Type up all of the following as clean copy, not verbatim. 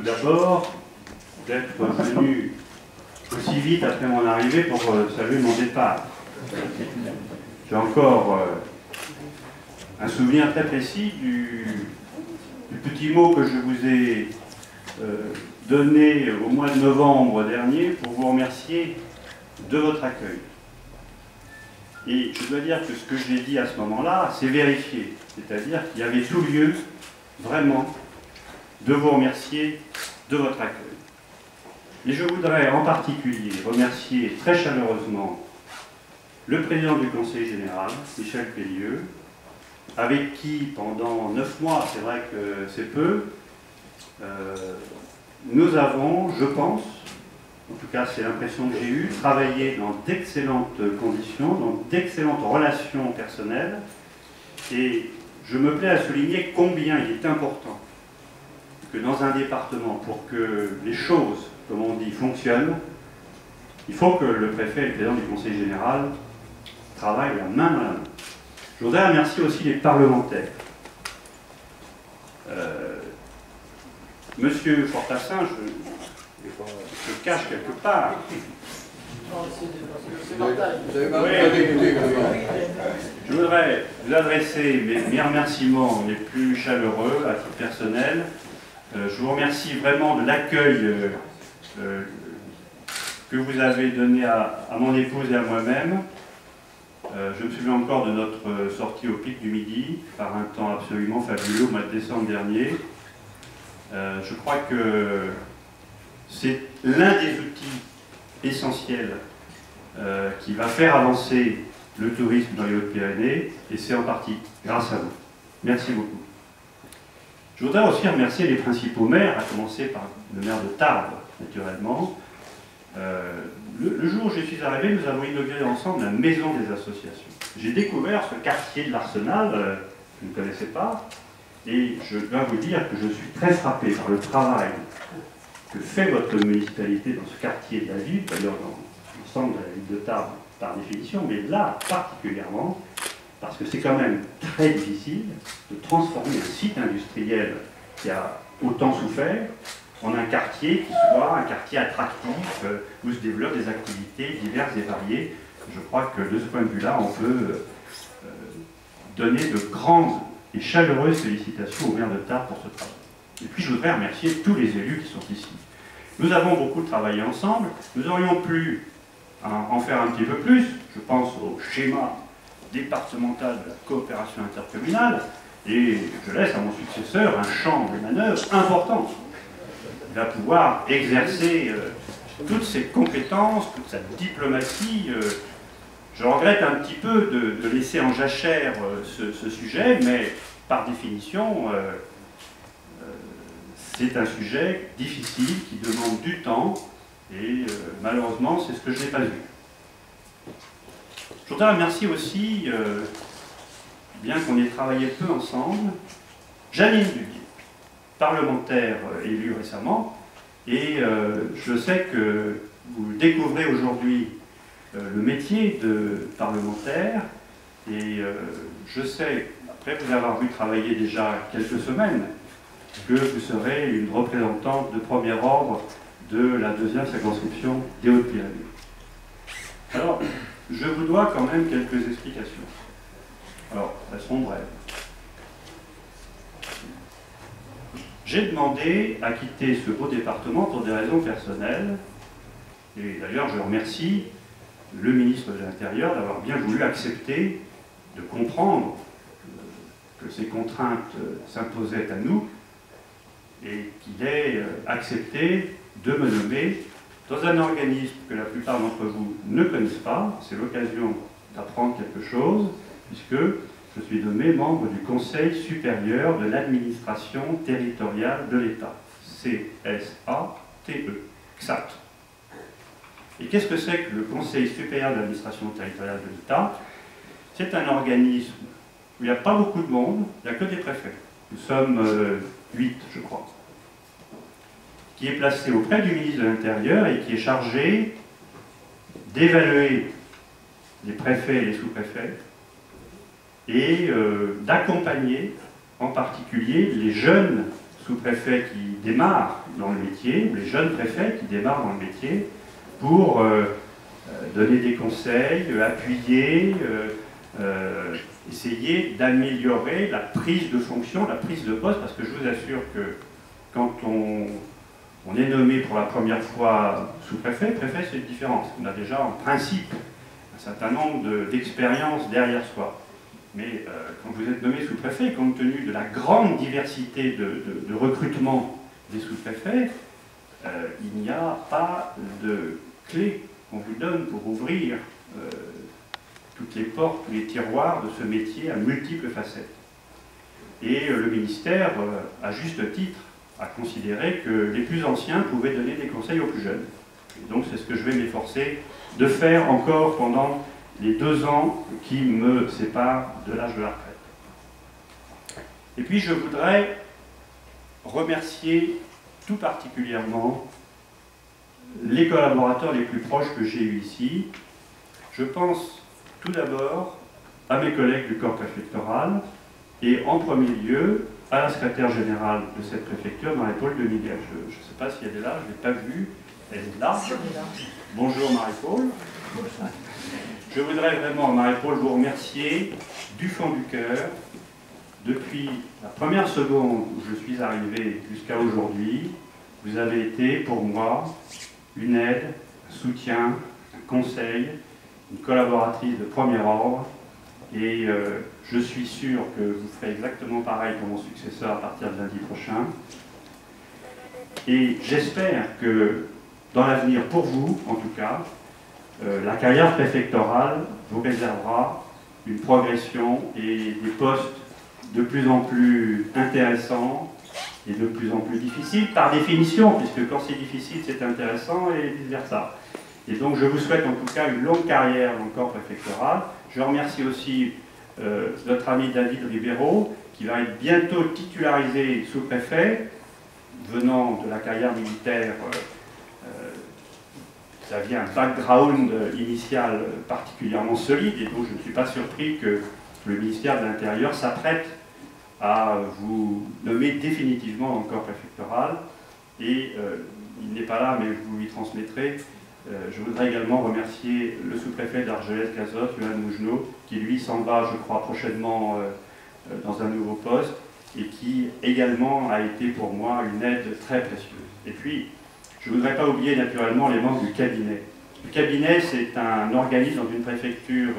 d'abord d'être venu aussi vite après mon arrivée pour saluer mon départ. J'ai encore un souvenir très précis du petit mot que je vous ai donné au mois de novembre dernier pour vous remercier de votre accueil. Et je dois dire que ce que j'ai dit à ce moment-là, c'est vérifié. C'est-à-dire qu'il y avait tout lieu, vraiment, de vous remercier de votre accueil. Et je voudrais en particulier remercier très chaleureusement le président du Conseil général, Michel Pellieu, avec qui, pendant 9 mois, c'est vrai que c'est peu, nous avons, je pense, en tout cas c'est l'impression que j'ai eue, travaillé dans d'excellentes conditions, dans d'excellentes relations personnelles, et je me plais à souligner combien il est important que dans un département, pour que les choses, comme on dit, fonctionnent, il faut que le préfet et le président du Conseil général travaillent la main dans la main. Je voudrais remercier aussi les parlementaires. Monsieur Fortassin, je cache quelque part. Je voudrais vous adresser mes remerciements les plus chaleureux à titre personnel. Je vous remercie vraiment de l'accueil que vous avez donné à mon épouse et à moi-même. Je me souviens encore de notre sortie au pic du Midi, par un temps absolument fabuleux au mois de décembre dernier. Je crois que c'est l'un des outils essentiels qui va faire avancer le tourisme dans les Hautes-Pyrénées, et c'est en partie grâce à vous. Merci beaucoup. Je voudrais aussi remercier les principaux maires, à commencer par le maire de Tarbes, naturellement. Le jour où je suis arrivé, nous avons inauguré ensemble la maison des associations. J'ai découvert ce quartier de l'Arsenal, que je ne connaissais pas, et je dois vous dire que je suis très frappé par le travail que fait votre municipalité dans ce quartier de la ville, d'ailleurs dans l'ensemble de la ville de Tarbes par définition, mais là particulièrement, parce que c'est quand même très difficile de transformer un site industriel qui a autant souffert en un quartier qui soit un quartier attractif, où se développent des activités diverses et variées. Je crois que de ce point de vue-là, on peut donner de grandes et chaleureuses félicitations au maire de Tarbes pour ce travail. Et puis je voudrais remercier tous les élus qui sont ici. Nous avons beaucoup travaillé ensemble, nous aurions pu en faire un petit peu plus, je pense au schéma départemental de la coopération intercommunale, et je laisse à mon successeur un champ de manœuvre important. Il va pouvoir exercer toutes ses compétences, toute sa diplomatie. Je regrette un petit peu de laisser en jachère ce sujet, mais par définition, c'est un sujet difficile qui demande du temps, et malheureusement, c'est ce que je n'ai pas vu. Je voudrais remercier aussi, bien qu'on ait travaillé peu ensemble, Janine Duguay, parlementaire élue récemment, et je sais que vous découvrez aujourd'hui le métier de parlementaire, et je sais, après vous avoir vu travailler déjà quelques semaines, que vous serez une représentante de premier ordre de la 2e circonscription des Hautes-Pyrénées. Alors, je vous dois quand même quelques explications. Alors, elles seront brèves. J'ai demandé à quitter ce beau département pour des raisons personnelles, et d'ailleurs je remercie le ministre de l'Intérieur d'avoir bien voulu accepter de comprendre que ces contraintes s'imposaient à nous, et qu'il ait accepté de me nommer dans un organisme que la plupart d'entre vous ne connaissent pas. C'est l'occasion d'apprendre quelque chose, puisque je suis nommé membre du Conseil supérieur de l'administration territoriale de l'État, CSATE, XAT. Et qu'est-ce que c'est que le Conseil supérieur de l'administration territoriale de l'État? C'est un organisme où il n'y a pas beaucoup de monde, il n'y a que des préfets. Nous sommes 8, je crois, qui est placé auprès du ministre de l'Intérieur et qui est chargé d'évaluer les préfets et les sous-préfets et d'accompagner en particulier les jeunes sous-préfets qui démarrent dans le métier, ou les jeunes préfets qui démarrent dans le métier, pour donner des conseils, appuyer, essayer d'améliorer la prise de fonction, la prise de poste, parce que je vous assure que quand on est nommé pour la première fois sous-préfet, préfet c'est différent. On a déjà en principe un certain nombre d'expériences derrière soi. Mais quand vous êtes nommé sous-préfet, compte tenu de la grande diversité de recrutement des sous-préfets, il n'y a pas de clé qu'on vous donne pour ouvrir toutes les portes, tous les tiroirs de ce métier à multiples facettes. Et le ministère, à juste titre, a considéré que les plus anciens pouvaient donner des conseils aux plus jeunes. Et donc c'est ce que je vais m'efforcer de faire encore pendant les 2 ans qui me séparent de l'âge de la retraite. Et puis je voudrais remercier tout particulièrement les collaborateurs les plus proches que j'ai eus ici. Je pense tout d'abord à mes collègues du corps préfectoral et en premier lieu à la secrétaire générale de cette préfecture, Marie-Paule de Miguel. Je ne sais pas si elle est là, je ne l'ai pas vue. Elle est là. Bonjour Marie-Paule. Je voudrais vraiment, Marie-Paule, vous remercier du fond du cœur. Depuis la première seconde où je suis arrivé jusqu'à aujourd'hui, vous avez été pour moi une aide, un soutien, un conseil, une collaboratrice de premier ordre. Et je suis sûr que vous ferez exactement pareil pour mon successeur à partir de lundi prochain. Et j'espère que dans l'avenir, pour vous en tout cas, la carrière préfectorale vous réservera une progression et des postes de plus en plus intéressants et de plus en plus difficiles, par définition, puisque quand c'est difficile, c'est intéressant et vice-versa. Et donc je vous souhaite en tout cas une longue carrière dans le corps préfectoral. Je remercie aussi notre ami David Ribeiro, qui va être bientôt titularisé sous-préfet, venant de la carrière militaire. Ça vient un background initial particulièrement solide, et donc je ne suis pas surpris que le ministère de l'Intérieur s'apprête à vous nommer définitivement dans le corps préfectoral. Et il n'est pas là, mais vous lui transmettrez. Je voudrais également remercier le sous-préfet d'Argelès-Gazost, Johan Mougenot, qui lui s'en va, je crois, prochainement dans un nouveau poste, et qui également a été pour moi une aide très précieuse. Et puis, je ne voudrais pas oublier naturellement les membres du cabinet. Le cabinet, c'est un organisme dans une préfecture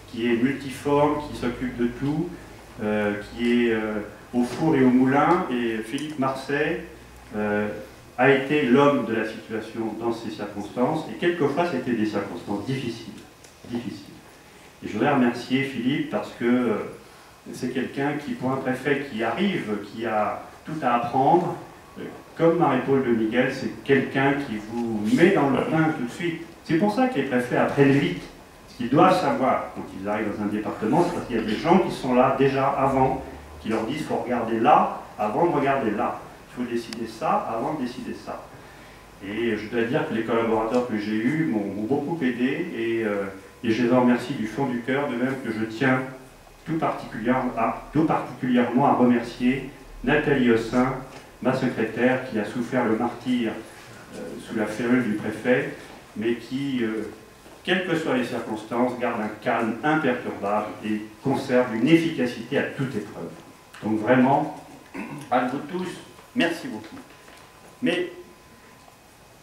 qui est multiforme, qui s'occupe de tout, qui est au four et au moulin, et Philippe Marseille a été l'homme de la situation dans ces circonstances, et quelquefois c'était des circonstances difficiles. Et je voudrais remercier Philippe parce que c'est quelqu'un qui, pour un préfet qui arrive, qui a tout à apprendre, comme Marie-Paule de Miguel, c'est quelqu'un qui vous met dans le bain tout de suite. C'est pour ça que les préfets apprennent vite. Ce qu'ils doivent savoir quand ils arrivent dans un département, c'est parce qu'il y a des gens qui sont là déjà avant, qui leur disent qu'il faut regarder là avant de regarder là. Il faut décider ça avant de décider ça. Et je dois dire que les collaborateurs que j'ai eus m'ont beaucoup aidé, et je les en remercie du fond du cœur, de même que je tiens tout particulièrement à remercier Nathalie Ossin, ma secrétaire, qui a souffert le martyre sous la férule du préfet, mais qui, quelles que soient les circonstances, garde un calme imperturbable et conserve une efficacité à toute épreuve. Donc vraiment, à vous tous, merci beaucoup. Mais,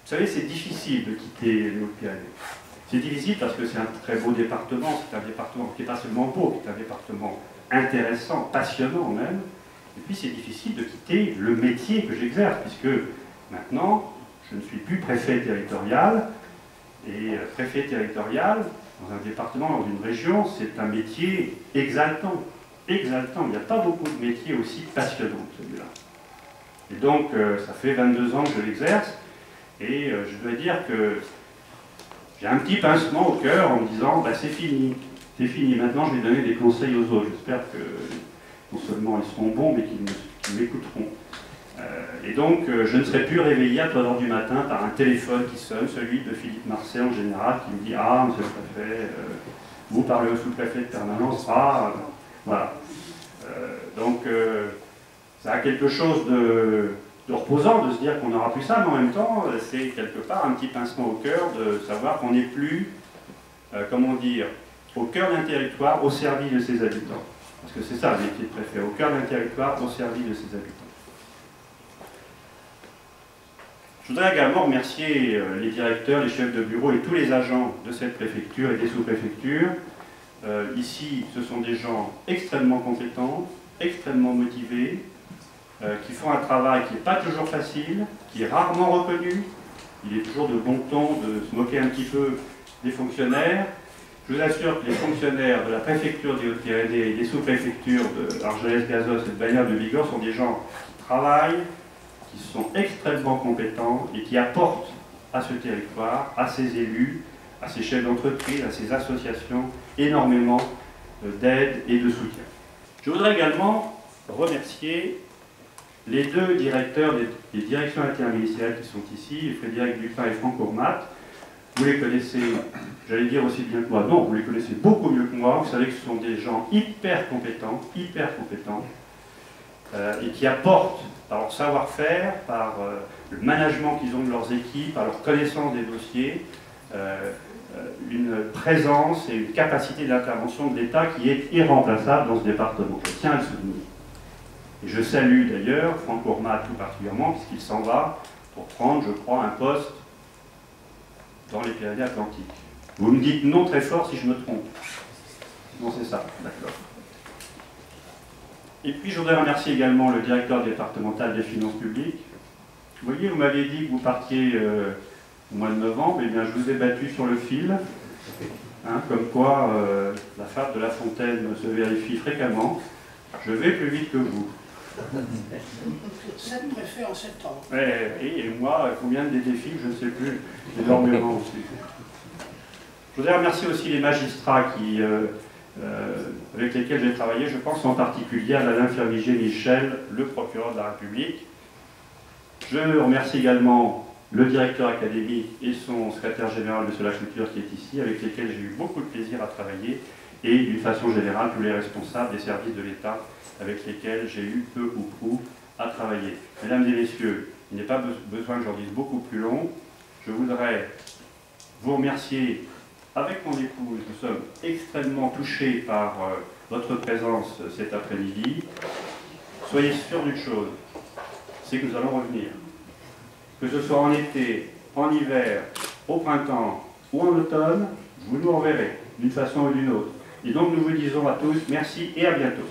vous savez, c'est difficile de quitter les Hautes-Pyrénées. C'est difficile parce que c'est un très beau département, c'est un département qui n'est pas seulement beau, c'est un département intéressant, passionnant même. Et puis c'est difficile de quitter le métier que j'exerce, puisque maintenant, je ne suis plus préfet territorial, et préfet territorial, dans un département, dans une région, c'est un métier exaltant. Exaltant. Il n'y a pas beaucoup de métiers aussi passionnants que celui-là. Et donc, ça fait 22 ans que je l'exerce, et je dois dire que j'ai un petit pincement au cœur en me disant, bah, c'est fini, maintenant je vais donner des conseils aux autres. J'espère que non seulement ils seront bons, mais qu'ils m'écouteront. Et donc, je ne serai plus réveillé à 3 h du matin par un téléphone qui sonne, celui de Philippe Marseille en général, qui me dit « Ah, monsieur le préfet, vous parlez au sous-préfet de permanence, ah... » Voilà. Donc, Ça a quelque chose de reposant de se dire qu'on n'aura plus ça, mais en même temps, c'est quelque part un petit pincement au cœur de savoir qu'on n'est plus, comment dire, au cœur d'un territoire, au service de ses habitants. Parce que c'est ça le métier de préfet, au cœur d'un territoire, au service de ses habitants. Je voudrais également remercier les directeurs, les chefs de bureau et tous les agents de cette préfecture et des sous-préfectures. Ici, ce sont des gens extrêmement compétents, extrêmement motivés, qui font un travail qui n'est pas toujours facile, qui est rarement reconnu. Il est toujours de bon ton de se moquer un petit peu des fonctionnaires. Je vous assure que les fonctionnaires de la préfecture des Hautes-Pyrénées et des sous-préfectures d'Argelès-Gazos et de Bagnères de Bigorre sont des gens qui travaillent, qui sont extrêmement compétents et qui apportent à ce territoire, à ses élus, à ses chefs d'entreprise, à ses associations, énormément d'aide et de soutien. Je voudrais également remercier les deux directeurs des directions interministérielles qui sont ici, Frédéric Dupin et Franck Ourmat. Vous les connaissez, j'allais dire aussi bien que moi. Non, vous les connaissez beaucoup mieux que moi. Vous savez que ce sont des gens hyper compétents, et qui apportent par leur savoir-faire, par le management qu'ils ont de leurs équipes, par leur connaissance des dossiers, une présence et une capacité d'intervention de l'État qui est irremplaçable dans ce département. Je tiens à le souligner. Et je salue d'ailleurs Franck Ourmat tout particulièrement, puisqu'il s'en va pour prendre, je crois, un poste dans les Pyrénées-Atlantiques. Vous me dites non très fort si je me trompe. Non, c'est ça, d'accord. Et puis je voudrais remercier également le directeur départemental des finances publiques. Vous voyez, vous m'aviez dit que vous partiez au mois de novembre, et bien je vous ai battu sur le fil, hein, comme quoi la fable de La Fontaine se vérifie fréquemment. Je vais plus vite que vous. 7 préfets en septembre. Et moi, combien de défis, je ne sais plus, énormément aussi. Je voudrais remercier aussi les magistrats qui, avec lesquels j'ai travaillé. Je pense en particulier à Alain Firmigé-Michel, le procureur de la République. Je remercie également le directeur académique et son secrétaire général, M. Laculture, qui est ici, avec lesquels j'ai eu beaucoup de plaisir à travailler, et d'une façon générale, tous les responsables des services de l'État avec lesquels j'ai eu peu ou prou à travailler. Mesdames et messieurs, il n'est pas besoin que j'en dise beaucoup plus long. Je voudrais vous remercier avec mon épouse. Nous sommes extrêmement touchés par votre présence cet après-midi. Soyez sûrs d'une chose, c'est que nous allons revenir. Que ce soit en été, en hiver, au printemps ou en automne, vous nous reverrez d'une façon ou d'une autre. Et donc nous vous disons à tous merci et à bientôt.